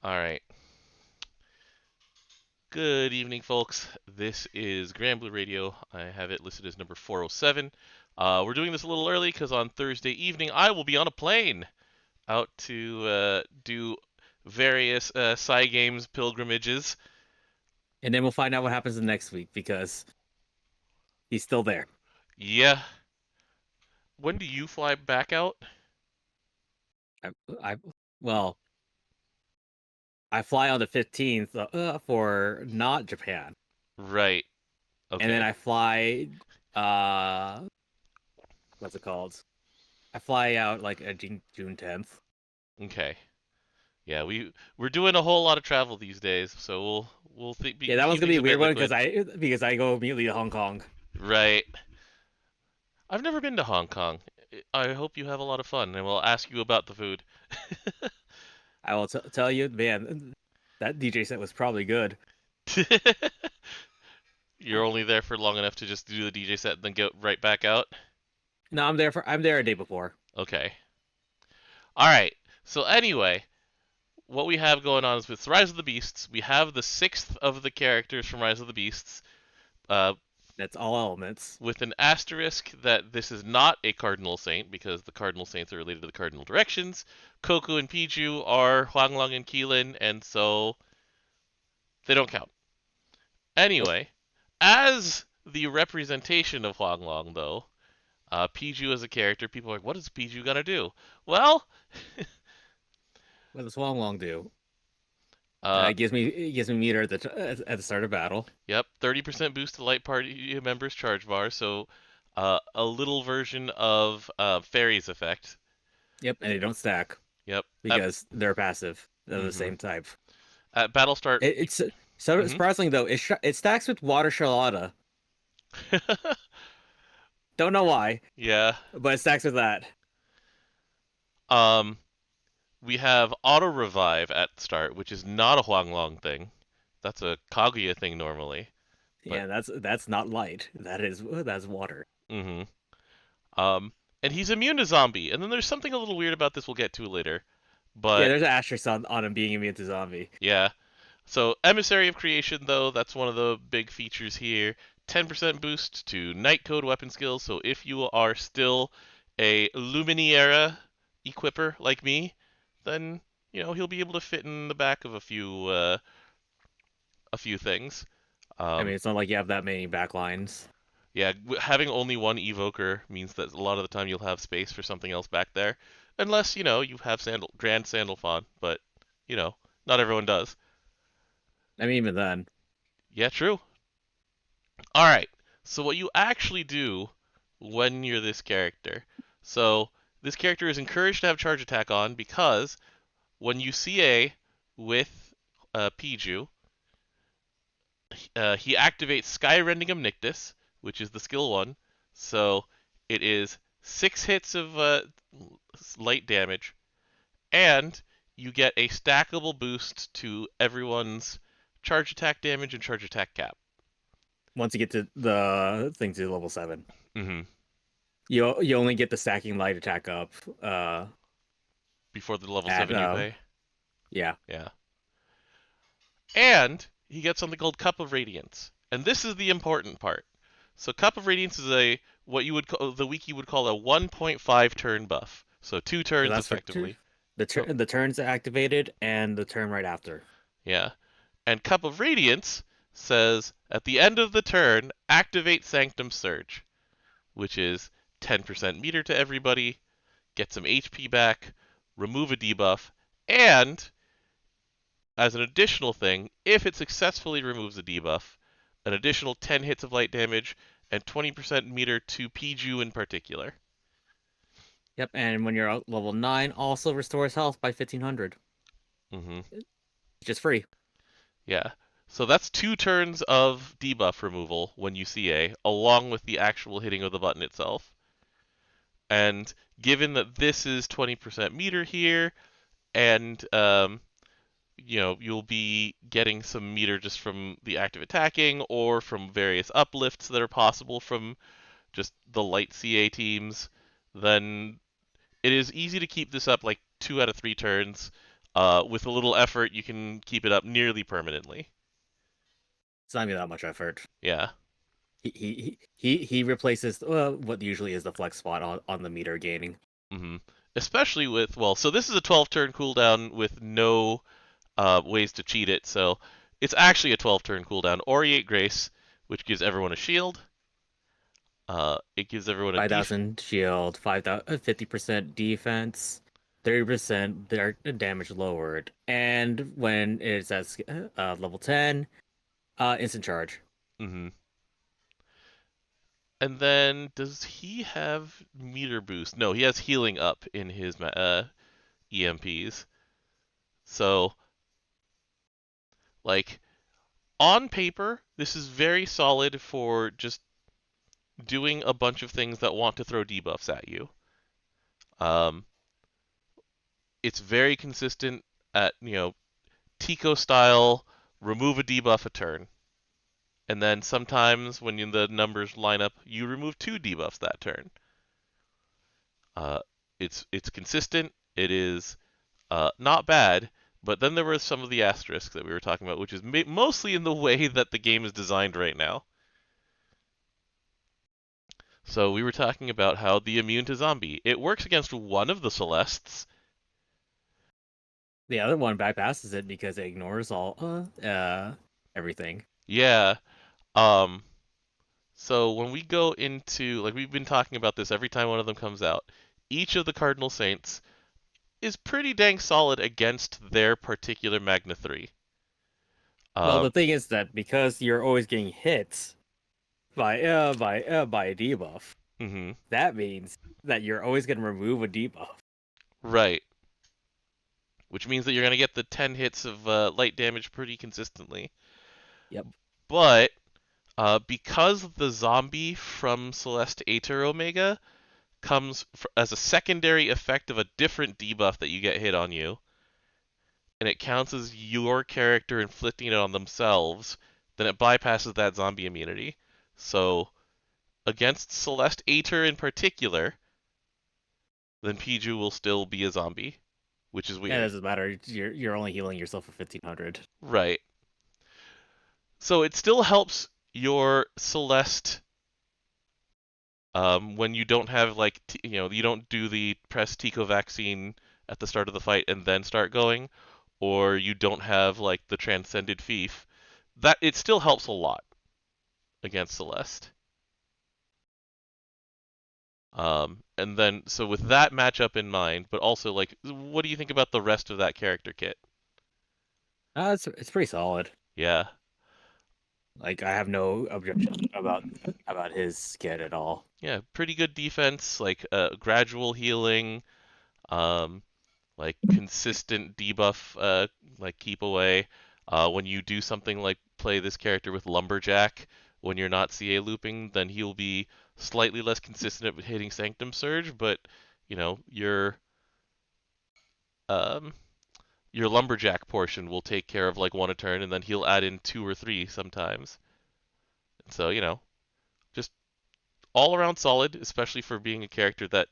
All right. Good evening, folks. This is Granblue Radio. I have it listed as number 407. We're doing this a little early because on Thursday evening I will be on a plane out to do various Games pilgrimages. And then we'll find out what happens the next week because he's still there. Yeah. When do you fly back out? I well, I fly on the 15th for not Japan, Right. Okay. and then I fly. What's it called? I fly out like June 10th. Okay. Yeah, we're doing a whole lot of travel these days, so Yeah, that keep one's gonna be things a a bit weird one liquid. because I go immediately to Hong Kong. Right. I've never been to Hong Kong. I hope you have a lot of fun, and we'll ask you about the food. I will tell you, man, that DJ set was probably good. You're only there for long enough to just do the DJ set and then go right back out? No, I'm there a day before. Okay. All right. So anyway, what we have going on is with Rise of the Beasts, we have the sixth of the characters from Rise of the Beasts, uh, That's all elements. with an asterisk that this is not a cardinal saint because the cardinal saints are related to the cardinal directions. Koku and Pijiu are Huanglong and Keelan, and so they don't count. Nope. Anyway, as the representation of Huanglong, though, Pijiu as a character, people are like, what is Pijiu gonna do? Well, What does Wong Long do? uh, It gives me meter at the start of battle. yep, 30% boost to light party members' charge bar, so a little version of Fairy's effect. Yep, and they don't stack Yep. because they're passive. They're the Mhm. same type. At battle start. It's so Mhm. surprisingly though. It stacks with Water Charlotta. Don't know why, Yeah. but it stacks with that. Um, we have auto revive at start, which is not a Huanglong thing. That's a Kaguya thing normally. But Yeah, that's not light. That's water. mhm. Um, and he's immune to zombie. And then there's something a little weird about this we'll get to later. Yeah, But there's an asterisk on him being immune to zombie. yeah. So Emissary of Creation though, that's one of the big features here. 10% boost to Night Code weapon skills. So if you are still a Luminaria equipper like me, then he'll be able to fit in the back of a few things. I mean, Um, it's not like you have that many backlines. yeah, having only one evoker means that a lot of the time you'll have space for something else back there, unless you have Grand Sandalphon, but you know not everyone does. I mean, even then. Yeah, true. All right. So what you actually do when you're this character. So this character is encouraged to have charge attack on because when you CA with Pijiu, he activates Skyrending Omnictus, which is the skill one. So it is 6 hits of light damage, and you get a stackable boost to everyone's charge attack damage and charge attack cap. Once you get to the thing to level 7, Mm-hmm. you only get the stacking light attack up. Before the level At 7 you pay. Yeah. Yeah. And he gets something called Cup of Radiance. And this is the important part. So Cup of Radiance is what you would call the wiki would call a 1.5 turn buff. So 2 turns That's for two. effectively. Oh, The turns activated and the turn right after. yeah. And Cup of Radiance says at the end of the turn, activate Sanctum Surge, which is 10% meter to everybody, get some HP back, remove a debuff, and as an additional thing, if it successfully removes a debuff, an additional 10 hits of light damage and 20% meter to Pijiu in particular. Yep, and when you're at level 9, also restores health by 1500. Mm-hmm. Just free. Yeah. So that's 2 turns of debuff removal when you CA, along with the actual hitting of the button itself. And given that this is 20% meter here, and you'll be getting some meter just from the active attacking or from various uplifts that are possible from just the light CA teams, then it is easy to keep this up like 2 out of 3 turns. With a little effort, you can keep it up nearly permanently. It's not even that much effort. Yeah. He replaces what usually is the flex spot on the meter gaining. hmm Especially with, well, so this is a 12 turn cooldown with no ways to cheat it, so it's actually a 12 turn cooldown. Aureate Grace, which gives everyone a shield. It gives everyone a 5,000 shield, 50% defense, 30% their damage lowered, and when it's at level 10, instant charge. hmm And then, does he have meter boost? No, he has healing up in his EMPs. So, like, on paper, this is very solid for just doing a bunch of things that want to throw debuffs at you. Um, it's very consistent at, Tico style, remove a debuff a turn. And then sometimes when the numbers line up, you remove 2 debuffs that turn. Uh, it's consistent. It is not bad, but then there were some of the asterisks that we were talking about, which is mostly in the way that the game is designed right now. So we were talking about how the immune to zombie. It works against one of the Celestes. The other one bypasses it because it ignores all everything. Yeah. So when we go into, like, we've been talking about this every time one of them comes out, each of the Cardinal Saints is pretty dang solid against their particular Magna 3. Well, Um, the thing is that because you're always getting hit by a debuff, mhm. that means that you're always going to remove a debuff. Right. Which means that you're going to get the 10 hits of light damage pretty consistently. Yep. But because the zombie from Celeste Aether Omega comes as a secondary effect of a different debuff that you get hit on you, and it counts as your character inflicting it on themselves, then it bypasses that zombie immunity. So against Celeste Aether in particular, then Pijiu will still be a zombie, which is It weird. doesn't matter. You're only healing yourself for 1,500. Right. So it still helps your Celeste when you don't have, like, you don't do the press Tico vaccine at the start of the fight and then start going, or you don't have, like, the transcended fief. That it still helps a lot against Celeste. And then, so with that matchup in mind, but also, like, what do you think about the rest of that character kit? It's pretty solid. Yeah. Like I have no objection about his kit at all. Yeah, pretty good defense, like gradual healing, um, like consistent debuff, like keep away. When you do something like play this character with Lumberjack when you're not CA looping, then he'll be slightly less consistent at hitting Sanctum Surge, but you know um, your Lumberjack portion will take care of like one a turn, and then he'll add in 2 or 3 sometimes. So just all around solid, especially for being a character that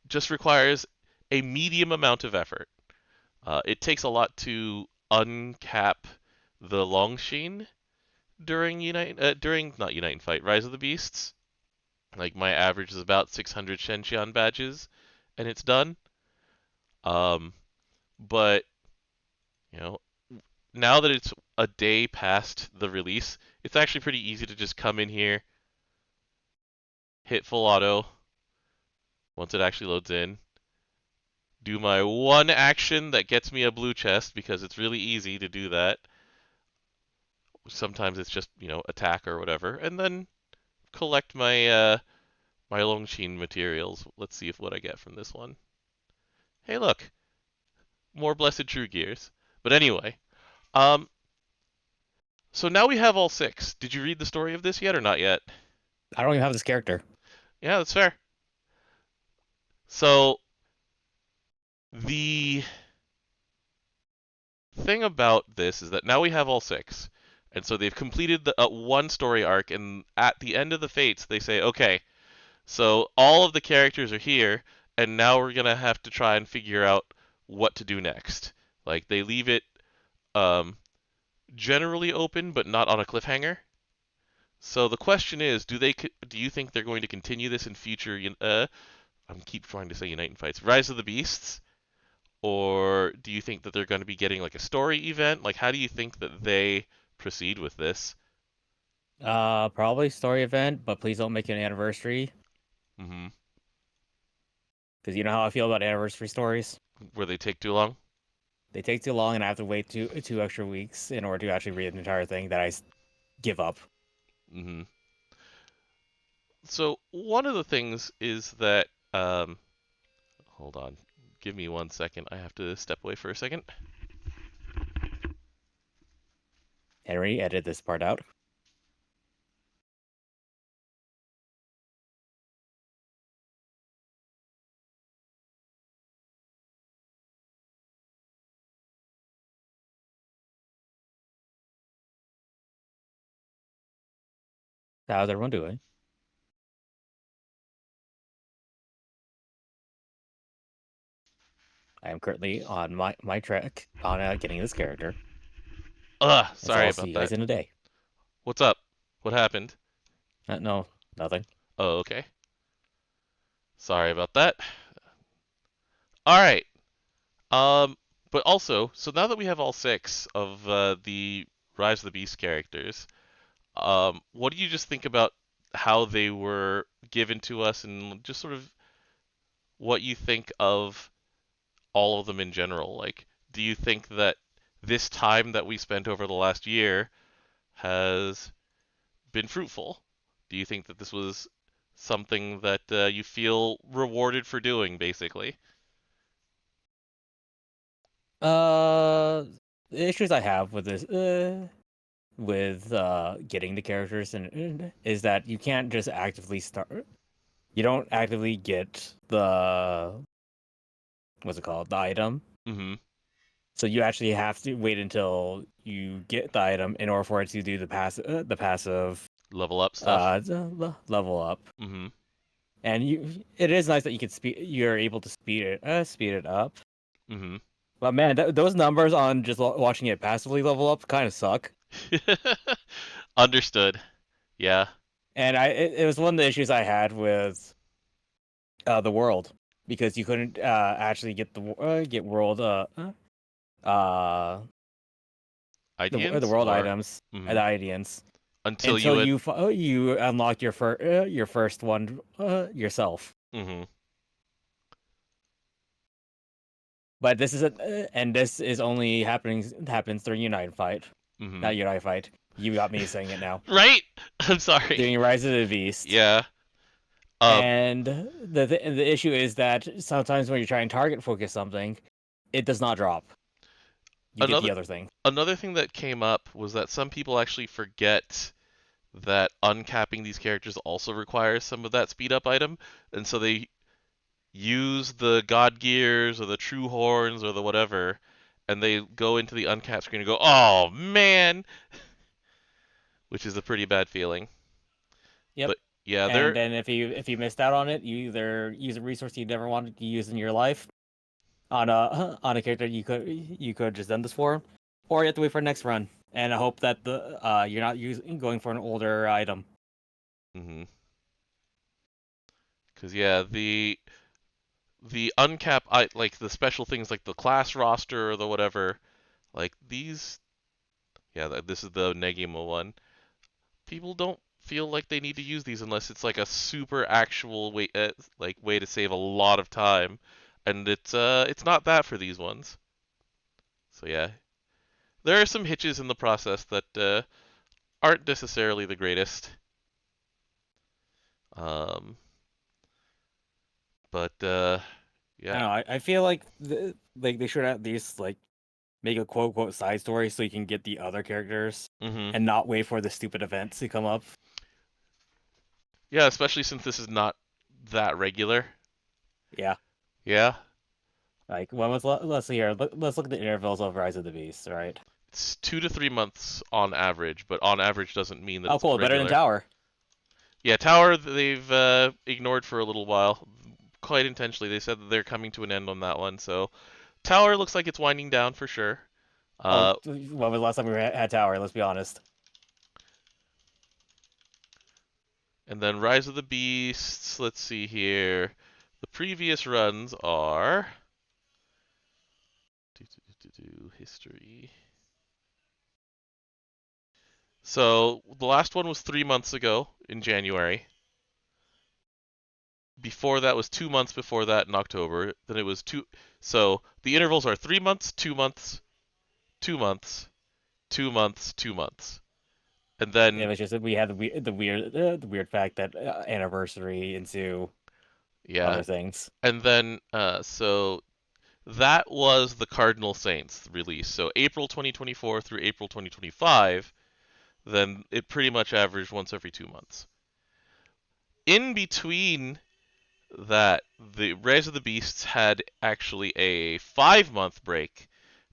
just requires a medium amount of effort. It takes a lot to uncap the Longsheen during not Unite and Fight, Rise of the Beasts. Like my average is about 600 Shenxian badges, and it's done. Um, but you know, now that it's a day past the release, it's actually pretty easy to just come in here, hit full auto once it actually loads in, do my one action that gets me a blue chest because it's really easy to do that. Sometimes it's just, attack or whatever, and then collect my Longsheen materials. Let's see what I get from this one. Hey, look, more Blessed True Gears. But anyway, um, so now we have all 6. Did you read the story of this yet or not yet? I don't even have this character. Yeah, that's fair. So the thing about this is that now we have all 6. And so they've completed the one story arc, and at the end of the Fates, they say, okay, so all of the characters are here, and now we're going to have to try and figure out what to do next. Like they leave it generally open, but not on a cliffhanger. So the question is, do you think they're going to continue this in future? I'm keep trying to say Unite and Fights, Rise of the Beasts, or do you think that they're going to be getting like a story event? Like, how do you think that they proceed with this? Probably story event, but please don't make it an anniversary. Hmm. Because you know how I feel about anniversary stories. Where they take too long? They take too long, and I have to wait two extra weeks in order to actually read the entire thing. That I give up. Hmm. So one of the things is that hold on, give me 1 second. I have to step away for a second. Henry, edit this part out. How's everyone doing? I am currently on my track on getting this character, and so Sorry I'll about see you that. guys in a day. What's up? What happened? No, nothing. Oh, okay. Sorry about that. All right. Um, but also, so now that we have all six of the Rise of the Beast characters, what do you just think about how they were given to us, and just sort of what you think of all of them in general? Like, do you think that this time that we spent over the last year has been fruitful? Do you think that this was something that you feel rewarded for doing, basically? Uh, the issues I have with this, with getting the characters and is that you can't just actively start. You don't actively get the what's it called, the item. Mm-hmm. So you actually have to wait until you get the item in order for it to do the passive Level up stuff. level up. Mm-hmm. And it is nice that you're able to speed it up. Mm-hmm. But man, those numbers on just watching it passively level up kind of suck. Understood. Yeah. And it was one of the issues I had with the world because you couldn't actually get get world uh the Ideans world or items mm-hmm. and the ideans Until until you you unlock your first one yourself. mm-hmm. But this is and this is only happens during United Fight, Mm-hmm. not United Fight. You got me saying it now. Right? I'm sorry. During Rise of the Beast. Yeah. And the issue is that sometimes when you're trying to target focus something, it does not drop. You get Another the other thing. another thing that came up was that some people actually forget that uncapping these characters also requires some of that speed up item, and so they use the God Gears or the True Horns or the whatever, and they go into the uncapped screen and go, "Oh man," which is a pretty bad feeling. Yep. But yeah, And they're then if you missed out on it, you either use a resource you never wanted to use in your life on a character you could just done this for, or you have to wait for the next run and hope that the you're not going for an older item. mm-hmm. Because yeah, the uncap like the special things like the class roster or the whatever, like these. Yeah, this is the Negima one. People don't feel like they need to use these unless it's like a super actual way, way to save a lot of time, and it's not that for these ones. So yeah, there are some hitches in the process that aren't necessarily the greatest. Um, but I yeah. don't know. I feel like like they should at least like make a quote unquote side story so you can get the other characters Hmm. and not wait for the stupid events to come up. Yeah, especially since this is not that regular. Yeah. Yeah, Like when was let's see here. Let's look at the intervals of Rise of the Beast. All right. it's 2 to 3 months on average, but on average doesn't mean that Oh, it's cool. Better than regular. Tower. Yeah, Tower they've ignored for a little while, quite intentionally. They said that they're coming to an end on that one, so Tower looks like it's winding down for sure. Oh, Uh, when was the last time we had Tower? Let's be honest. and then Rise of the Beasts. Let's see here. The previous runs are history. So the last one was 3 months ago in January. Before that was 2 months before that in October. Then it was two. So the intervals are 3 months, 2 months, 2 months, 2 months, 2 months, and It then was just that we had the weird fact that anniversary into yeah, other things. and then so that was the Cardinal Saints release. So April 2024 through April 2025. Then it pretty much averaged once every 2 months. In between that, the Rise of the Beasts had actually a 5 month break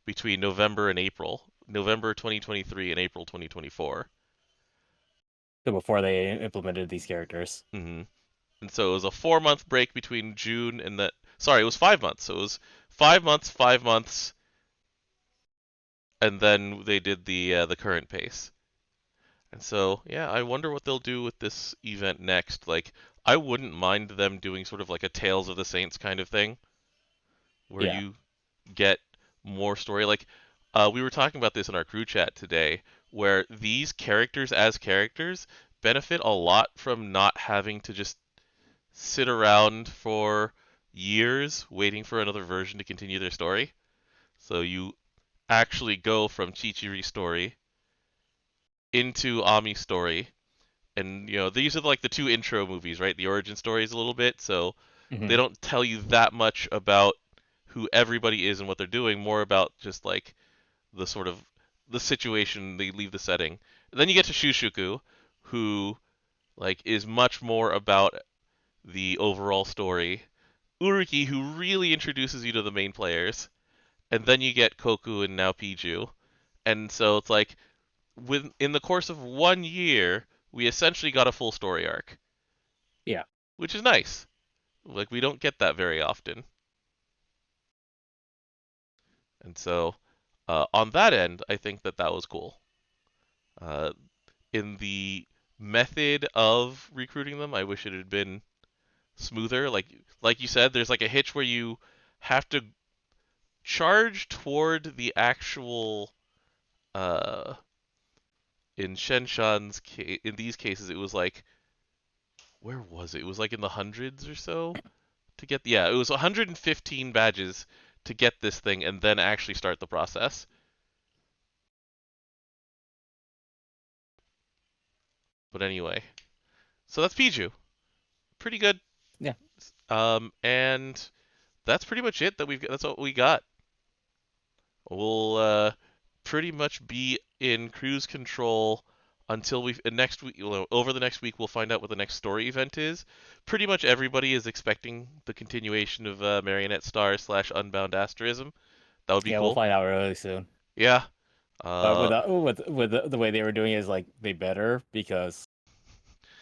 between November and April, November 2023 and April 2024. So before they implemented these characters. Mm-hmm. And so it was a 4 month break between June and that. Sorry, it was 5 months. So it was 5 months, 5 months, and then they did the current pace. And so yeah, I wonder what they'll do with this event next. Like, I wouldn't mind them doing sort of like a Tales of the Saints kind of thing, where Yeah. you get more story. Like, we were talking about this in our crew chat today, where these characters as characters benefit a lot from not having to just sit around for years waiting for another version to continue their story. So you actually go from Chichiri's story into Ami's story, and these are like the two intro movies, right? The origin stories a little bit, so they Hmm. don't tell you that much about who everybody is and what they're doing, more about just like the sort of the situation, they leave the setting. And then you get to Shushuku, who like is much more about the overall story. Uruki, who really introduces you to the main players, and then you get Koku and now Pijiu. And so it's like in the course of 1 year, we essentially got a full story arc, Yeah. which is nice. Like, we don't get that very often. And so on that end, I think that that was cool. Uh, in the method of recruiting them, I wish it had been smoother. Like you said, there's like a hitch where you have to charge toward the actual. In Shenshan's in these cases, it was like, where was it? It was like in the hundreds or so to get. Yeah, it was 115 badges to get this thing, and then actually start the process. But anyway, so that's Pijiu. Pretty good. Yeah. And that's pretty much it. That's what we got. We'll pretty much be in cruise control until we next week. Over the next week, we'll find out what the next story event is. Pretty much everybody is expecting the continuation of Marionette Star slash Unbound Asterism. That would be Yeah, we'll cool. find out really soon. Yeah. But Uh, with the way they were doing it is like they better because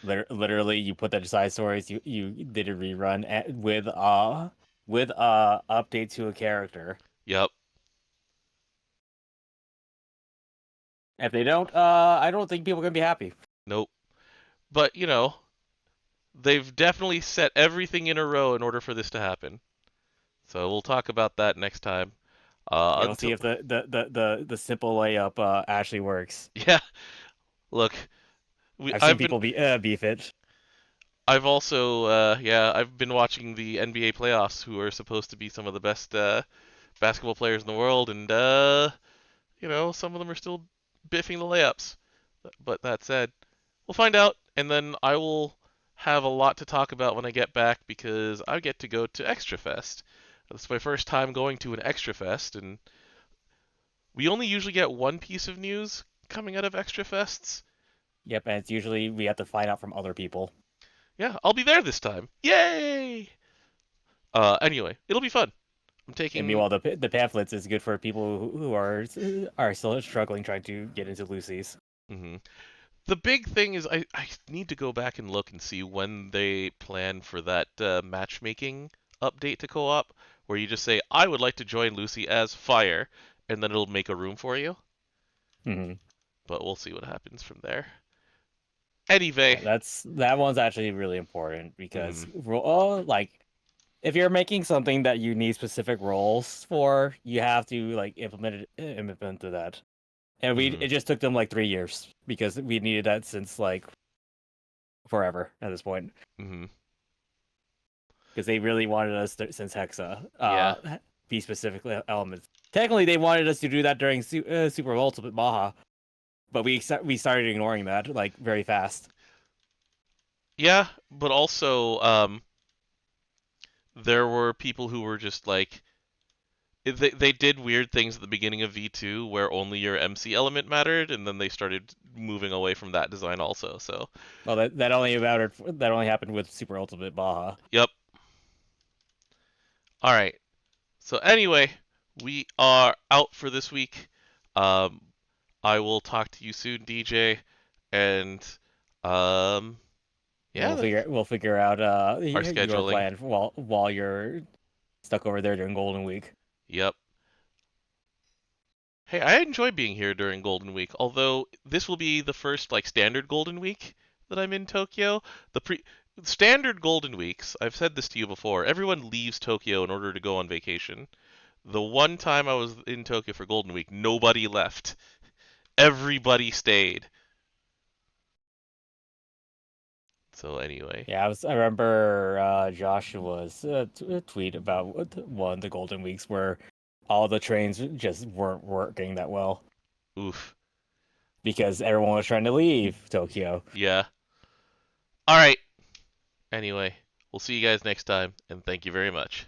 literally you put the side stories you did a rerun with update to a character. yep. If they don't, I don't think people are gonna be happy. Nope. But they've definitely set everything in a row in order for this to happen. So we'll talk about that next time. Yeah, we'll see Until if the simple layup actually works. yeah, look, I've seen I've been people beef it. I've also I've been watching the NBA playoffs, who are supposed to be some of the best basketball players in the world, and some of them are still biffing the layups. But that said, we'll find out, and then I will have a lot to talk about when I get back because I get to go to Extra Fest. It's my first time going to an Extra Fest, and we only usually get one piece of news coming out of Extra Fests. Yep, and it's usually we have to find out from other people. Yeah, I'll be there this time. Yay! Anyway, it'll be fun. I'm And taking. meanwhile, the pamphlets is good for people who are still struggling trying to get into Lucy's. Mhm. The big thing is I need to go back and look and see when they plan for that matchmaking update to co-op, where you just say, I would like to join Lucy as Fire, and then it'll make a room for you. Hmm. But we'll see what happens from there. Yeah, Anyway. that one's actually really important because Mhm. like if you're making something that you need specific roles for, you have to like implement that. And Mhm. it just took them like 3 years because we needed that since like forever at this point. Mhm. Because they really wanted us since Hexa Yeah. be specific elements. Technically, they wanted us to do that during Super Ultimate Baja, but we started ignoring that like very fast. Yeah, but also there were people who were just like they did weird things at the beginning of V2 where only your MC element mattered, and then they started moving away from that design also. So, Well, that only happened with Super Ultimate Baja. yep. All right. So anyway, we are out for this week. Um, I will talk to you soon, DJ, and um, yeah, We'll figure out our your scheduling. plan while you're stuck over there during Golden Week. Yep. Hey, I enjoy being here during Golden Week, although this will be the first like standard Golden Week that I'm in Tokyo. The standard Golden Weeks, I've said this to you before, everyone leaves Tokyo in order to go on vacation. The one time I was in Tokyo for Golden Week, nobody left. Everybody stayed. So anyway, Yeah, I remember Joshua's tweet about one of the Golden Weeks where all the trains just weren't working that well oof. because everyone was trying to leave Tokyo. Yeah. All right. Anyway, we'll see you guys next time, and thank you very much.